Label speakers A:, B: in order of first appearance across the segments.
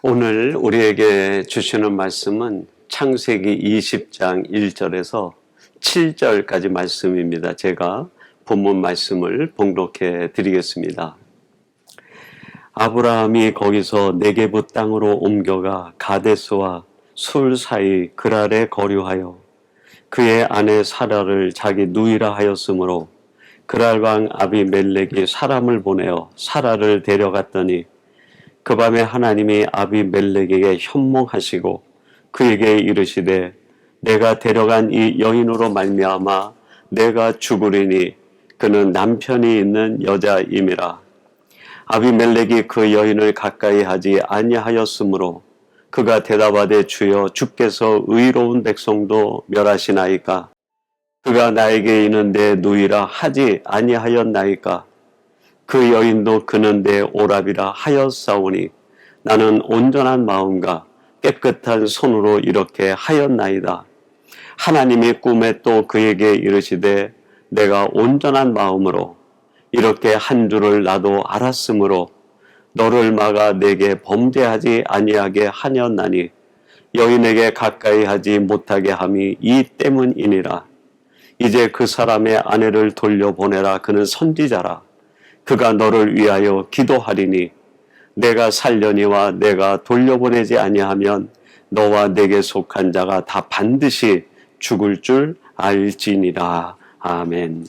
A: 오늘 우리에게 주시는 말씀은 창세기 20장 1절에서 7절까지 말씀입니다. 제가 본문 말씀을 봉독해 드리겠습니다. 아브라함이 거기서 네게부 땅으로 옮겨가 가데스와 술 사이 그랄에 거류하여 그의 아내 사라를 자기 누이라 하였으므로 그랄 왕 아비멜렉이 사람을 보내어 사라를 데려갔더니 그 밤에 하나님이 아비멜렉에게 현몽하시고 그에게 이르시되 내가 데려간 이 여인으로 말미암아 내가 죽으리니 그는 남편이 있는 여자임이라. 아비멜렉이 그 여인을 가까이 하지 아니하였으므로 그가 대답하되 주여 주께서 의로운 백성도 멸하시나이까. 그가 나에게 이는 내 누이라 하지 아니하였나이까. 그 여인도 그는 내 오랍이라 하였사오니 나는 온전한 마음과 깨끗한 손으로 이렇게 하였나이다. 하나님이 꿈에 또 그에게 이르시되 내가 온전한 마음으로 이렇게 한 줄을 나도 알았으므로 너를 막아 내게 범죄하지 아니하게 하였나니 여인에게 가까이 하지 못하게 함이 이 때문이니라. 이제 그 사람의 아내를 돌려보내라. 그는 선지자라. 그가 너를 위하여 기도하리니 내가 살려니와 내가 돌려보내지 아니하면 너와 내게 속한 자가 다 반드시 죽을 줄 알지니라. 아멘.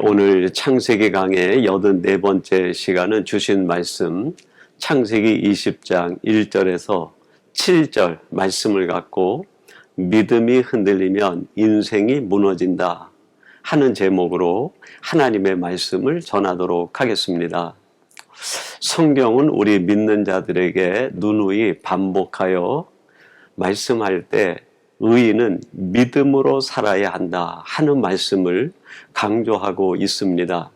A: 오늘 창세기 강의 84번째 시간은 주신 말씀 창세기 20장 1절에서 7절 말씀을 갖고 믿음이 흔들리면 인생이 무너진다 하는 제목으로 하나님의 말씀을 전하도록 하겠습니다. 성경은 우리 믿는 자들에게 누누이 반복하여 말씀할 때 의인은 믿음으로 살아야 한다 하는 말씀을 강조하고 있습니다.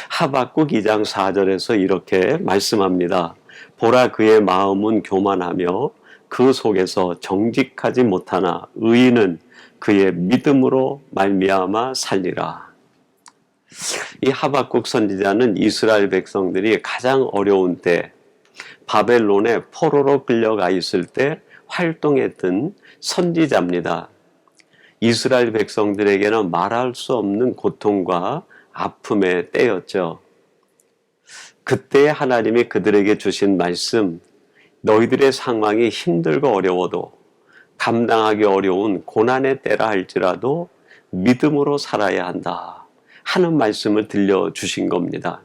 A: 하박국 2장 4절에서 이렇게 말씀합니다. 보라 그의 마음은 교만하며 그 속에서 정직하지 못하나 의인은 그의 믿음으로 말미암아 살리라. 이 하박국 선지자는 이스라엘 백성들이 가장 어려운 때 바벨론에 포로로 끌려가 있을 때 활동했던 선지자입니다. 이스라엘 백성들에게는 말할 수 없는 고통과 아픔의 때였죠. 그때 하나님이 그들에게 주신 말씀, 너희들의 상황이 힘들고 어려워도 감당하기 어려운 고난의 때라 할지라도 믿음으로 살아야 한다 하는 말씀을 들려주신 겁니다.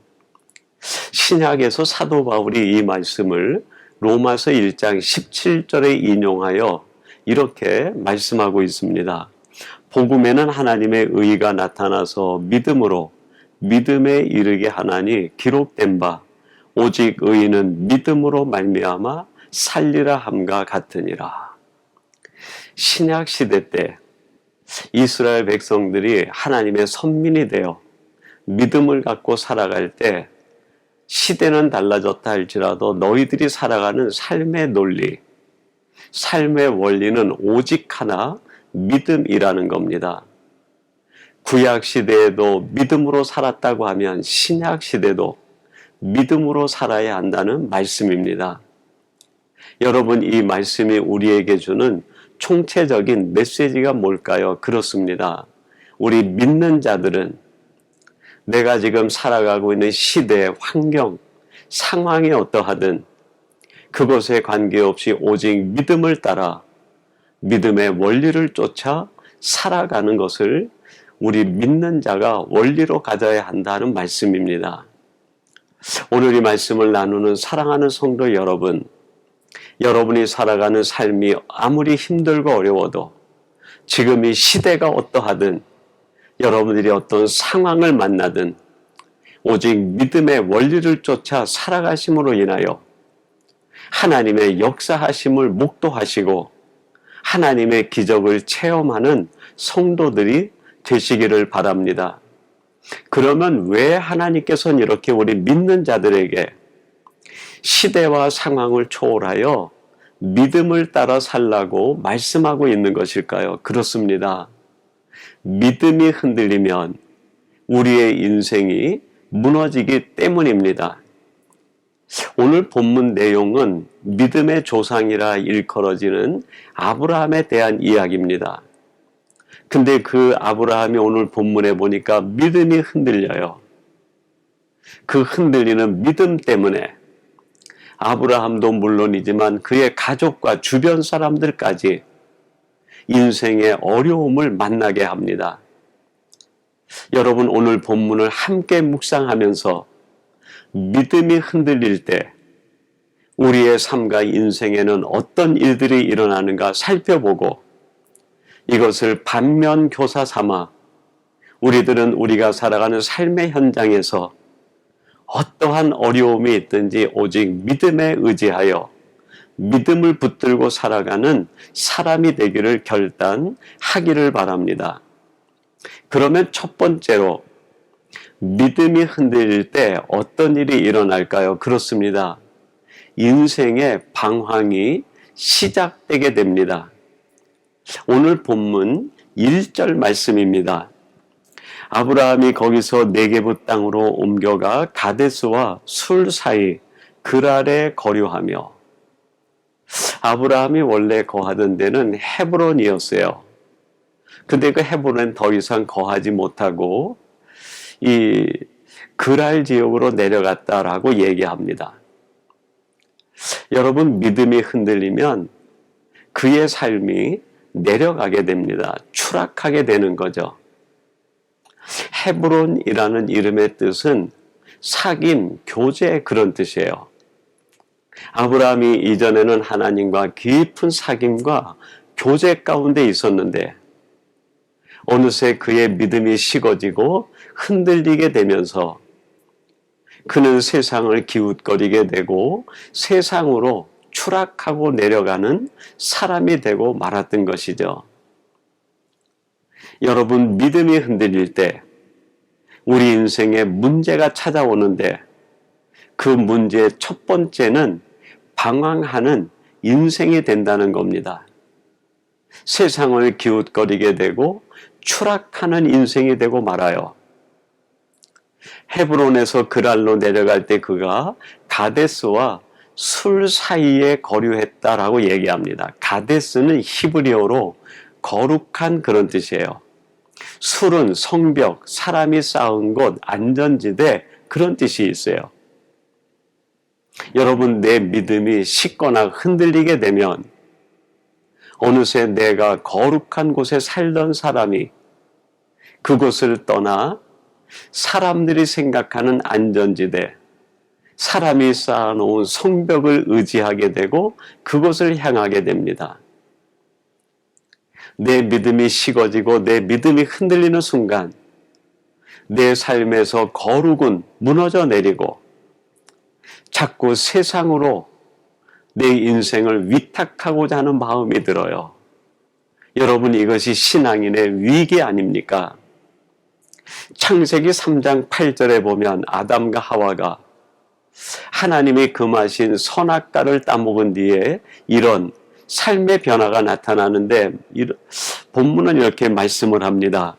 A: 신약에서 사도 바울이 이 말씀을 로마서 1장 17절에 인용하여 이렇게 말씀하고 있습니다. 복음에는 하나님의 의가 나타나서 믿음으로 믿음에 이르게 하나니 기록된 바 오직 의인은 믿음으로 말미암아 살리라 함과 같으니라. 신약 시대 때 이스라엘 백성들이 하나님의 선민이 되어 믿음을 갖고 살아갈 때 시대는 달라졌다 할지라도 너희들이 살아가는 삶의 논리, 삶의 원리는 오직 하나 믿음이라는 겁니다. 구약 시대에도 믿음으로 살았다고 하면 신약 시대도 믿음으로 살아야 한다는 말씀입니다. 여러분, 이 말씀이 우리에게 주는 총체적인 메시지가 뭘까요? 그렇습니다. 우리 믿는 자들은 내가 지금 살아가고 있는 시대, 환경, 상황이 어떠하든 그것에 관계없이 오직 믿음을 따라 믿음의 원리를 쫓아 살아가는 것을 우리 믿는 자가 원리로 가져야 한다는 말씀입니다. 오늘 이 말씀을 나누는 사랑하는 성도 여러분, 여러분이 살아가는 삶이 아무리 힘들고 어려워도 지금 이 시대가 어떠하든 여러분들이 어떤 상황을 만나든 오직 믿음의 원리를 쫓아 살아가심으로 인하여 하나님의 역사하심을 목도하시고 하나님의 기적을 체험하는 성도들이 되시기를 바랍니다. 그러면 왜 하나님께서는 이렇게 우리 믿는 자들에게 시대와 상황을 초월하여 믿음을 따라 살라고 말씀하고 있는 것일까요? 그렇습니다. 믿음이 흔들리면 우리의 인생이 무너지기 때문입니다. 오늘 본문 내용은 믿음의 조상이라 일컬어지는 아브라함에 대한 이야기입니다. 근데 그 아브라함이 오늘 본문에 보니까 믿음이 흔들려요. 그 흔들리는 믿음 때문에 아브라함도 물론이지만 그의 가족과 주변 사람들까지 인생의 어려움을 만나게 합니다. 여러분, 오늘 본문을 함께 묵상하면서 믿음이 흔들릴 때 우리의 삶과 인생에는 어떤 일들이 일어나는가 살펴보고 이것을 반면교사 삼아 우리들은 우리가 살아가는 삶의 현장에서 어떠한 어려움이 있든지 오직 믿음에 의지하여 믿음을 붙들고 살아가는 사람이 되기를 결단하기를 바랍니다. 그러면 첫 번째로 믿음이 흔들릴 때 어떤 일이 일어날까요? 그렇습니다. 인생의 방황이 시작되게 됩니다. 오늘 본문 1절 말씀입니다. 아브라함이 거기서 네게부 땅으로 옮겨가 가데스와 술 사이 그랄에 거류하며, 아브라함이 원래 거하던 데는 헤브론이었어요. 근데 그 헤브론은 더 이상 거하지 못하고 이 그랄 지역으로 내려갔다라고 얘기합니다. 여러분, 믿음이 흔들리면 그의 삶이 내려가게 됩니다. 추락하게 되는 거죠. 헤브론이라는 이름의 뜻은 사귐, 교제, 그런 뜻이에요. 아브라함이 이전에는 하나님과 깊은 사귐과 교제 가운데 있었는데 어느새 그의 믿음이 식어지고 흔들리게 되면서 그는 세상을 기웃거리게 되고 세상으로 추락하고 내려가는 사람이 되고 말았던 것이죠. 여러분, 믿음이 흔들릴 때 우리 인생에 문제가 찾아오는데 그 문제의 첫 번째는 방황하는 인생이 된다는 겁니다. 세상을 기웃거리게 되고 추락하는 인생이 되고 말아요. 헤브론에서 그랄로 내려갈 때 그가 가데스와 술 사이에 거류했다라고 얘기합니다. 가데스는 히브리어로 거룩한 그런 뜻이에요. 술은 성벽, 사람이 쌓은 곳, 안전지대, 그런 뜻이 있어요. 여러분, 내 믿음이 식거나 흔들리게 되면 어느새 내가 거룩한 곳에 살던 사람이 그곳을 떠나 사람들이 생각하는 안전지대, 사람이 쌓아놓은 성벽을 의지하게 되고 그곳을 향하게 됩니다. 내 믿음이 식어지고 내 믿음이 흔들리는 순간 내 삶에서 거룩은 무너져 내리고 자꾸 세상으로 내 인생을 위탁하고자 하는 마음이 들어요. 여러분, 이것이 신앙인의 위기 아닙니까? 창세기 3장 8절에 보면 아담과 하와가 하나님이 금하신 선악과를 따먹은 뒤에 이런 삶의 변화가 나타나는데 본문은 이렇게 말씀을 합니다.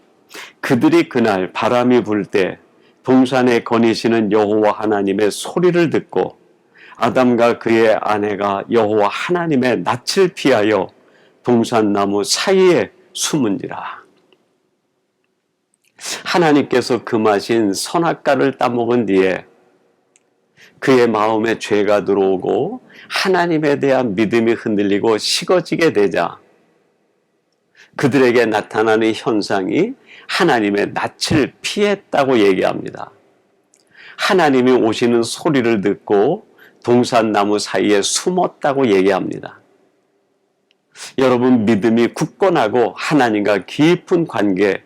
A: 그들이 그날 바람이 불 때 동산에 거니시는 여호와 하나님의 소리를 듣고 아담과 그의 아내가 여호와 하나님의 낯을 피하여 동산나무 사이에 숨은지라. 하나님께서 금하신 선악과를 따먹은 뒤에 그의 마음에 죄가 들어오고 하나님에 대한 믿음이 흔들리고 식어지게 되자 그들에게 나타나는 현상이 하나님의 낯을 피했다고 얘기합니다. 하나님이 오시는 소리를 듣고 동산나무 사이에 숨었다고 얘기합니다. 여러분, 믿음이 굳건하고 하나님과 깊은 관계,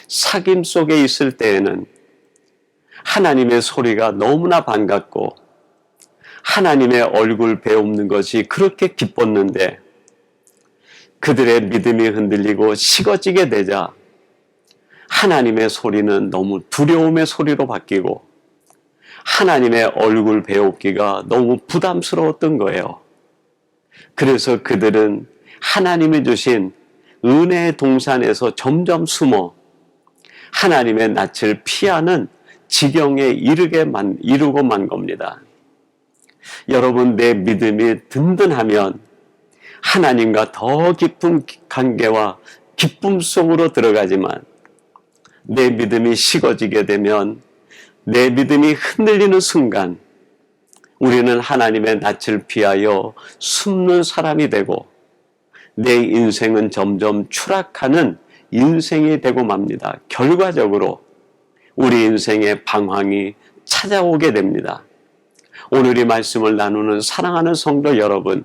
A: 사귐 속에 있을 때에는 하나님의 소리가 너무나 반갑고 하나님의 얼굴 배우는 것이 그렇게 기뻤는데 그들의 믿음이 흔들리고 식어지게 되자 하나님의 소리는 너무 두려움의 소리로 바뀌고 하나님의 얼굴 배우기가 너무 부담스러웠던 거예요. 그래서 그들은 하나님이 주신 은혜의 동산에서 점점 숨어 하나님의 낯을 피하는 지경에 이르고 만 겁니다. 여러분, 내 믿음이 든든하면 하나님과 더 깊은 관계와 기쁨 속으로 들어가지만, 내 믿음이 식어지게 되면, 내 믿음이 흔들리는 순간 우리는 하나님의 낯을 피하여 숨는 사람이 되고 내 인생은 점점 추락하는 인생이 되고 맙니다. 결과적으로 우리 인생의 방황이 찾아오게 됩니다. 오늘 이 말씀을 나누는 사랑하는 성도 여러분,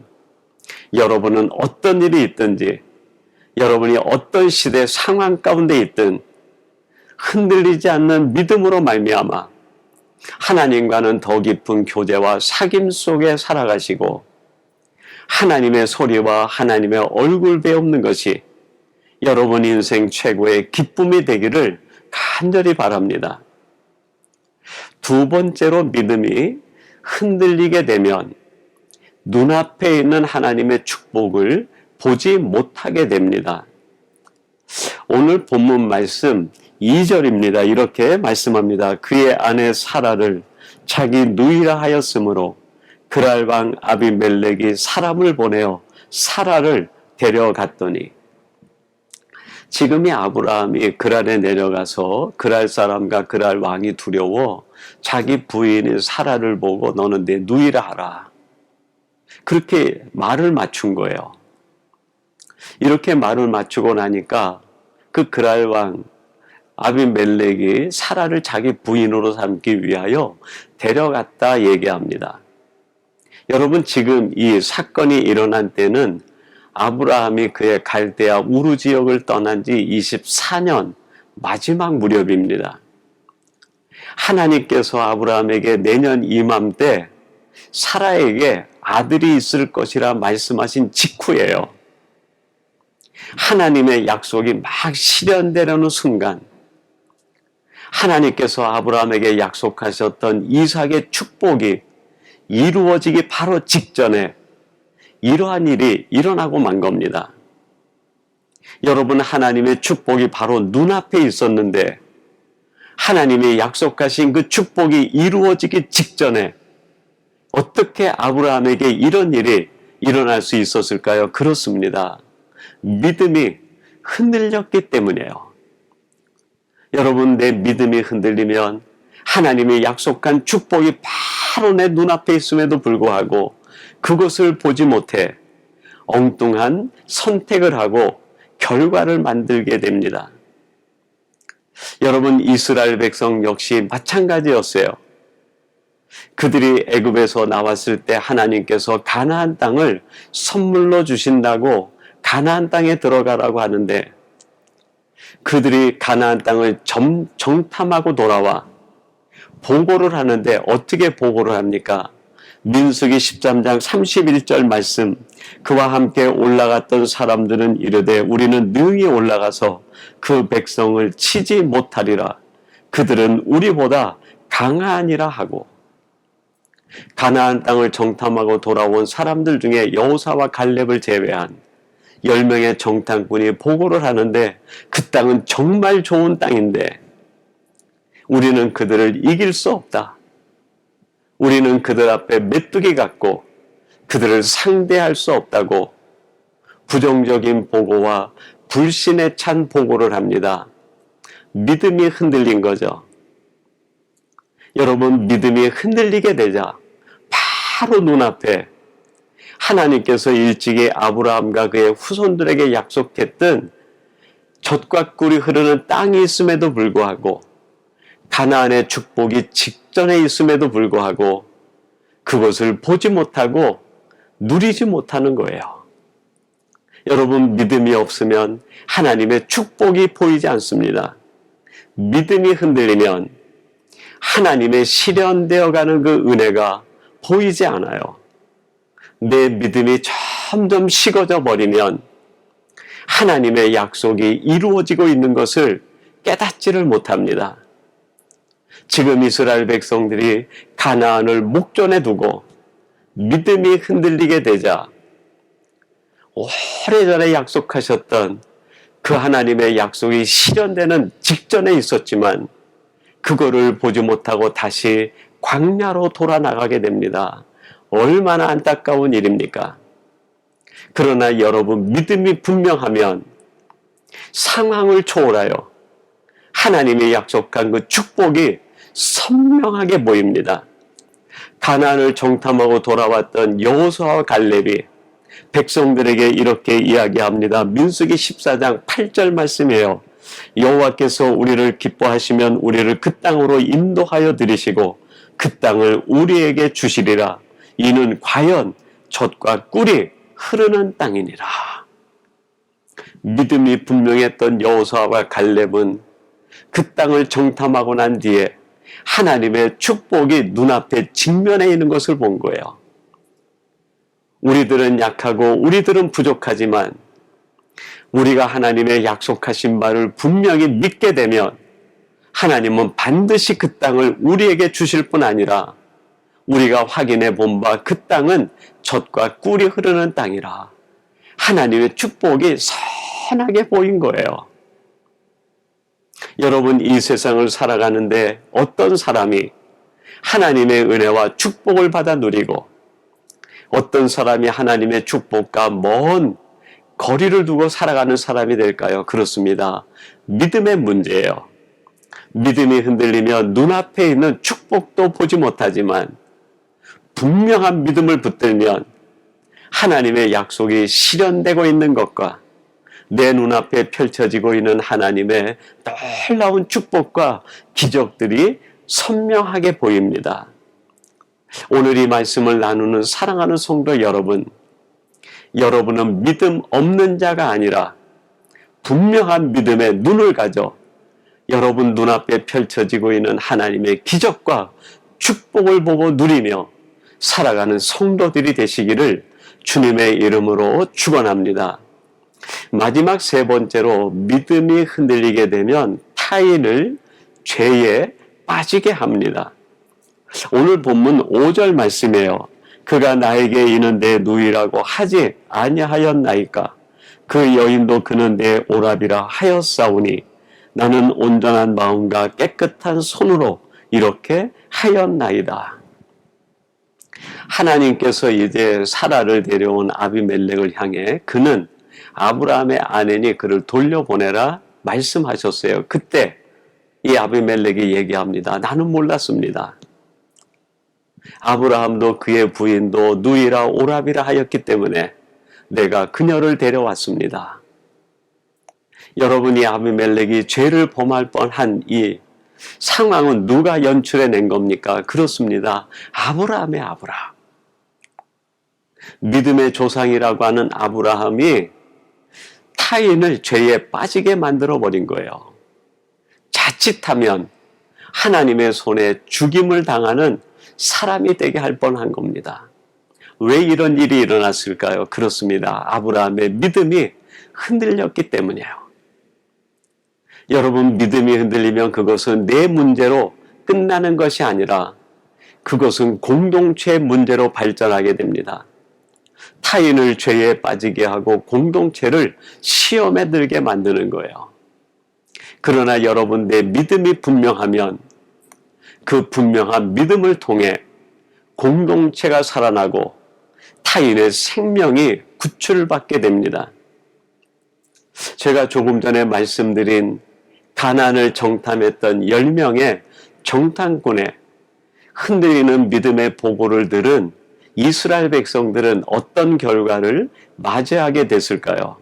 A: 여러분은 어떤 일이 있든지, 여러분이 어떤 시대 상황 가운데 있든 흔들리지 않는 믿음으로 말미암아 하나님과는 더 깊은 교제와 사귐 속에 살아가시고 하나님의 소리와 하나님의 얼굴 배우는 것이 여러분 인생 최고의 기쁨이 되기를 간절히 바랍니다. 두 번째로 믿음이 흔들리게 되면 눈앞에 있는 하나님의 축복을 보지 못하게 됩니다. 오늘 본문 말씀 2절입니다. 이렇게 말씀합니다. 그의 아내 사라를 자기 누이라 하였으므로 그랄 왕 아비멜렉이 사람을 보내어 사라를 데려갔더니, 지금이 아브라함이 그랄에 내려가서 그랄 사람과 그랄 왕이 두려워 자기 부인인 사라를 보고 너는 내 누이라 하라, 그렇게 말을 맞춘 거예요. 이렇게 말을 맞추고 나니까 그 그랄 왕 아비멜렉이 사라를 자기 부인으로 삼기 위하여 데려갔다 얘기합니다. 여러분, 지금 이 사건이 일어난 때는 아브라함이 그의 갈대아 우르 지역을 떠난 지 24년 마지막 무렵입니다. 하나님께서 아브라함에게 내년 이맘때 사라에게 아들이 있을 것이라 말씀하신 직후예요. 하나님의 약속이 막 실현되려는 순간, 하나님께서 아브라함에게 약속하셨던 이삭의 축복이 이루어지기 바로 직전에 이러한 일이 일어나고 만 겁니다. 여러분, 하나님의 축복이 바로 눈앞에 있었는데 하나님이 약속하신 그 축복이 이루어지기 직전에 어떻게 아브라함에게 이런 일이 일어날 수 있었을까요? 그렇습니다. 믿음이 흔들렸기 때문이에요. 여러분, 내 믿음이 흔들리면 하나님이 약속한 축복이 바로 내 눈앞에 있음에도 불구하고 그것을 보지 못해 엉뚱한 선택을 하고 결과를 만들게 됩니다. 여러분, 이스라엘 백성 역시 마찬가지였어요. 그들이 애굽에서 나왔을 때 하나님께서 가나안 땅을 선물로 주신다고 가나안 땅에 들어가라고 하는데, 그들이 가나안 땅을 정탐하고 돌아와 보고를 하는데 어떻게 보고를 합니까? 민수기 13장 31절 말씀, 그와 함께 올라갔던 사람들은 이르되 우리는 능히 올라가서 그 백성을 치지 못하리라. 그들은 우리보다 강하니라 하고, 가나안 땅을 정탐하고 돌아온 사람들 중에 여호사와 갈렙을 제외한 10명의 정탐꾼이 보고를 하는데 그 땅은 정말 좋은 땅인데 우리는 그들을 이길 수 없다. 우리는 그들 앞에 메뚜기 같고 그들을 상대할 수 없다고 부정적인 보고와 불신에 찬 보고를 합니다. 믿음이 흔들린 거죠. 여러분, 믿음이 흔들리게 되자 바로 눈앞에 하나님께서 일찍이 아브라함과 그의 후손들에게 약속했던 젖과 꿀이 흐르는 땅이 있음에도 불구하고, 가나안의 축복이 직전에 있음에도 불구하고 그것을 보지 못하고 누리지 못하는 거예요. 여러분, 믿음이 없으면 하나님의 축복이 보이지 않습니다. 믿음이 흔들리면 하나님의 실현되어가는 그 은혜가 보이지 않아요. 내 믿음이 점점 식어져 버리면 하나님의 약속이 이루어지고 있는 것을 깨닫지를 못합니다. 지금 이스라엘 백성들이 가나안을 목전에 두고 믿음이 흔들리게 되자 오래전에 약속하셨던 그 하나님의 약속이 실현되는 직전에 있었지만 그거를 보지 못하고 다시 광야로 돌아 나가게 됩니다. 얼마나 안타까운 일입니까? 그러나 여러분, 믿음이 분명하면 상황을 초월하여 하나님이 약속한 그 축복이 선명하게 보입니다. 가나안을 정탐하고 돌아왔던 여호수아와 갈렙이 백성들에게 이렇게 이야기합니다. 민수기 14장 8절 말씀이에요. 여호와께서 우리를 기뻐하시면 우리를 그 땅으로 인도하여 들이시고 그 땅을 우리에게 주시리라. 이는 과연 젖과 꿀이 흐르는 땅이니라. 믿음이 분명했던 여호수아와 갈렙은 그 땅을 정탐하고 난 뒤에 하나님의 축복이 눈앞에 직면해 있는 것을 본 거예요. 우리들은 약하고 우리들은 부족하지만 우리가 하나님의 약속하신 말을 분명히 믿게 되면 하나님은 반드시 그 땅을 우리에게 주실 뿐 아니라 우리가 확인해 본 바 그 땅은 젖과 꿀이 흐르는 땅이라 하나님의 축복이 선하게 보인 거예요. 여러분, 이 세상을 살아가는데 어떤 사람이 하나님의 은혜와 축복을 받아 누리고 어떤 사람이 하나님의 축복과 먼 거리를 두고 살아가는 사람이 될까요? 그렇습니다. 믿음의 문제예요. 믿음이 흔들리면 눈앞에 있는 축복도 보지 못하지만 분명한 믿음을 붙들면 하나님의 약속이 실현되고 있는 것과 내 눈앞에 펼쳐지고 있는 하나님의 놀라운 축복과 기적들이 선명하게 보입니다. 오늘 이 말씀을 나누는 사랑하는 성도 여러분, 여러분은 믿음 없는 자가 아니라 분명한 믿음의 눈을 가져 여러분 눈앞에 펼쳐지고 있는 하나님의 기적과 축복을 보고 누리며 살아가는 성도들이 되시기를 주님의 이름으로 축원합니다. 마지막 세 번째로, 믿음이 흔들리게 되면 타인을 죄에 빠지게 합니다. 오늘 본문 5절 말씀이에요. 그가 나에게 이는 내 누이라고 하지 아니하였나이까. 그 여인도 그는 내 오라비라 하였사오니 나는 온전한 마음과 깨끗한 손으로 이렇게 하였나이다. 하나님께서 이제 사라를 데려온 아비멜렉을 향해 그는 아브라함의 아내니 그를 돌려보내라 말씀하셨어요. 그때 이 아비멜렉이 얘기합니다. 나는 몰랐습니다. 아브라함도 그의 부인도 누이라 오라비라 하였기 때문에 내가 그녀를 데려왔습니다. 여러분이 아비멜렉이 죄를 범할 뻔한 이 상황은 누가 연출해낸 겁니까? 그렇습니다. 아브라함의 아브라함. 믿음의 조상이라고 하는 아브라함이 타인을 죄에 빠지게 만들어버린 거예요. 자칫하면 하나님의 손에 죽임을 당하는 사람이 되게 할 뻔한 겁니다. 왜 이런 일이 일어났을까요? 그렇습니다. 아브라함의 믿음이 흔들렸기 때문이에요. 여러분, 믿음이 흔들리면 그것은 내 문제로 끝나는 것이 아니라 그것은 공동체의 문제로 발전하게 됩니다. 타인을 죄에 빠지게 하고 공동체를 시험에 들게 만드는 거예요. 그러나 여러분, 내 믿음이 분명하면 그 분명한 믿음을 통해 공동체가 살아나고 타인의 생명이 구출받게 됩니다. 제가 조금 전에 말씀드린 가나안을 정탐했던 10명의 정탐꾼의 흔들리는 믿음의 보고를 들은 이스라엘 백성들은 어떤 결과를 맞이하게 됐을까요?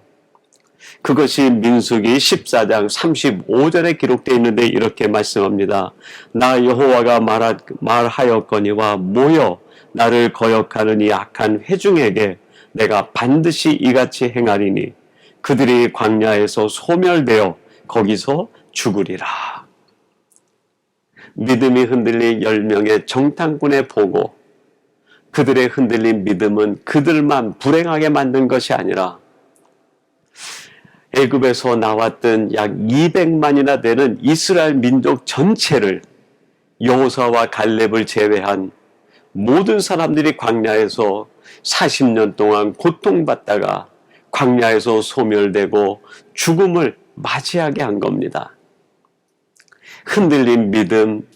A: 그것이 민수기 14장 35절에 기록되어 있는데 이렇게 말씀합니다. 나 여호와가 말하였거니와 모여 나를 거역하는 이 악한 회중에게 내가 반드시 이같이 행하리니 그들이 광야에서 소멸되어 거기서 죽으리라. 믿음이 흔들린 10명의 정탐꾼의 보고, 그들의 흔들린 믿음은 그들만 불행하게 만든 것이 아니라 애굽에서 나왔던 약 200만이나 되는 이스라엘 민족 전체를, 여호수아와 갈렙을 제외한 모든 사람들이 광야에서 40년 동안 고통받다가 광야에서 소멸되고 죽음을 맞이하게 한 겁니다. 흔들린 믿음,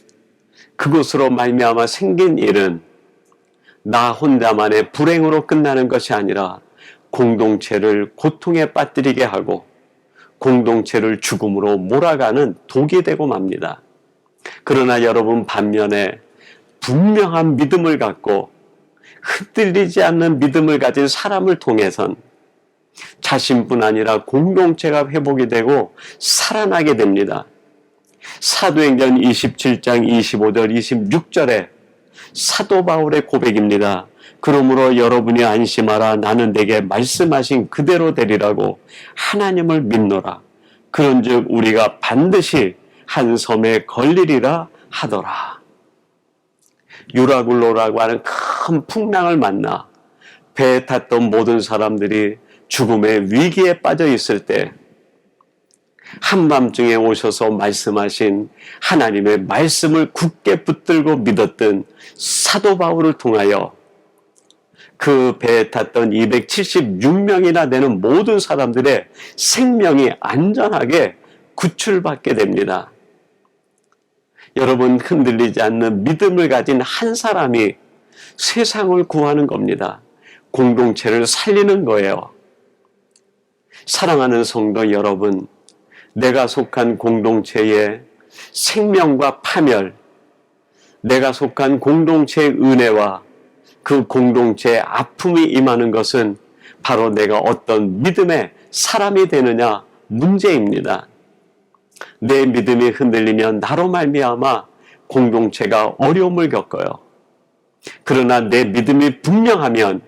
A: 그것으로 말미암아 생긴 일은 나 혼자만의 불행으로 끝나는 것이 아니라 공동체를 고통에 빠뜨리게 하고 공동체를 죽음으로 몰아가는 독이 되고 맙니다. 그러나 여러분 반면에 분명한 믿음을 갖고 흔들리지 않는 믿음을 가진 사람을 통해선 자신뿐 아니라 공동체가 회복이 되고 살아나게 됩니다. 사도행전 27장 25절 26절에 사도 바울의 고백입니다. 그러므로 여러분이 안심하라. 나는 내게 말씀하신 그대로 되리라고 하나님을 믿노라. 그런즉 우리가 반드시 한 섬에 걸리리라 하더라. 유라굴로라고 하는 큰 풍랑을 만나 배에 탔던 모든 사람들이 죽음의 위기에 빠져 있을 때 한밤중에 오셔서 말씀하신 하나님의 말씀을 굳게 붙들고 믿었던 사도 바울을 통하여 그 배에 탔던 276명이나 되는 모든 사람들의 생명이 안전하게 구출받게 됩니다. 여러분, 흔들리지 않는 믿음을 가진 한 사람이 세상을 구하는 겁니다. 공동체를 살리는 거예요. 사랑하는 성도 여러분, 내가 속한 공동체의 생명과 파멸, 내가 속한 공동체의 은혜와 그 공동체의 아픔이 임하는 것은 바로 내가 어떤 믿음의 사람이 되느냐 문제입니다. 내 믿음이 흔들리면 나로 말미암아 공동체가 어려움을 겪어요. 그러나 내 믿음이 분명하면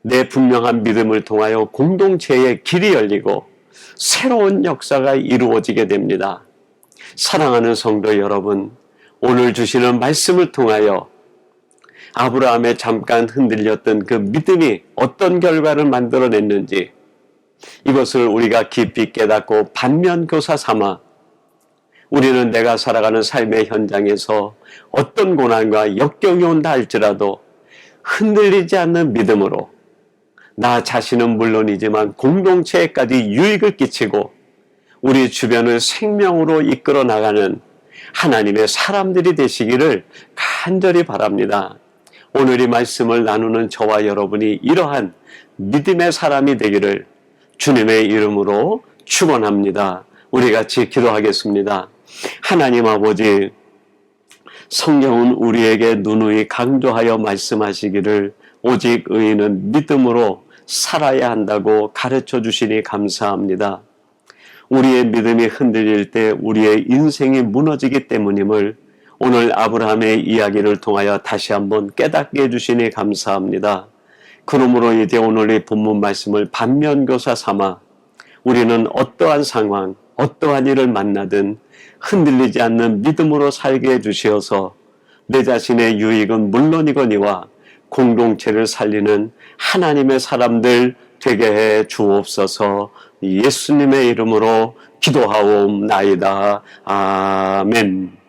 A: 내 분명한 믿음을 통하여 공동체의 길이 열리고 새로운 역사가 이루어지게 됩니다. 사랑하는 성도 여러분, 오늘 주시는 말씀을 통하여 아브라함의 잠깐 흔들렸던 그 믿음이 어떤 결과를 만들어냈는지 이것을 우리가 깊이 깨닫고 반면교사 삼아 우리는 내가 살아가는 삶의 현장에서 어떤 고난과 역경이 온다 할지라도 흔들리지 않는 믿음으로 나 자신은 물론이지만 공동체에까지 유익을 끼치고 우리 주변을 생명으로 이끌어 나가는 하나님의 사람들이 되시기를 간절히 바랍니다. 오늘 이 말씀을 나누는 저와 여러분이 이러한 믿음의 사람이 되기를 주님의 이름으로 축원합니다. 우리 같이 기도하겠습니다. 하나님 아버지, 성경은 우리에게 누누이 강조하여 말씀하시기를 오직 의인은 믿음으로 살아야 한다고 가르쳐 주시니 감사합니다. 우리의 믿음이 흔들릴 때 우리의 인생이 무너지기 때문임을 오늘 아브라함의 이야기를 통하여 다시 한번 깨닫게 해주시니 감사합니다. 그러므로 이제 오늘 이 본문 말씀을 반면교사 삼아 우리는 어떠한 상황, 어떠한 일을 만나든 흔들리지 않는 믿음으로 살게 해주시어서 내 자신의 유익은 물론이거니와 공동체를 살리는 하나님의 사람들 되게 해 주옵소서. 예수님의 이름으로 기도하옵나이다. 아멘.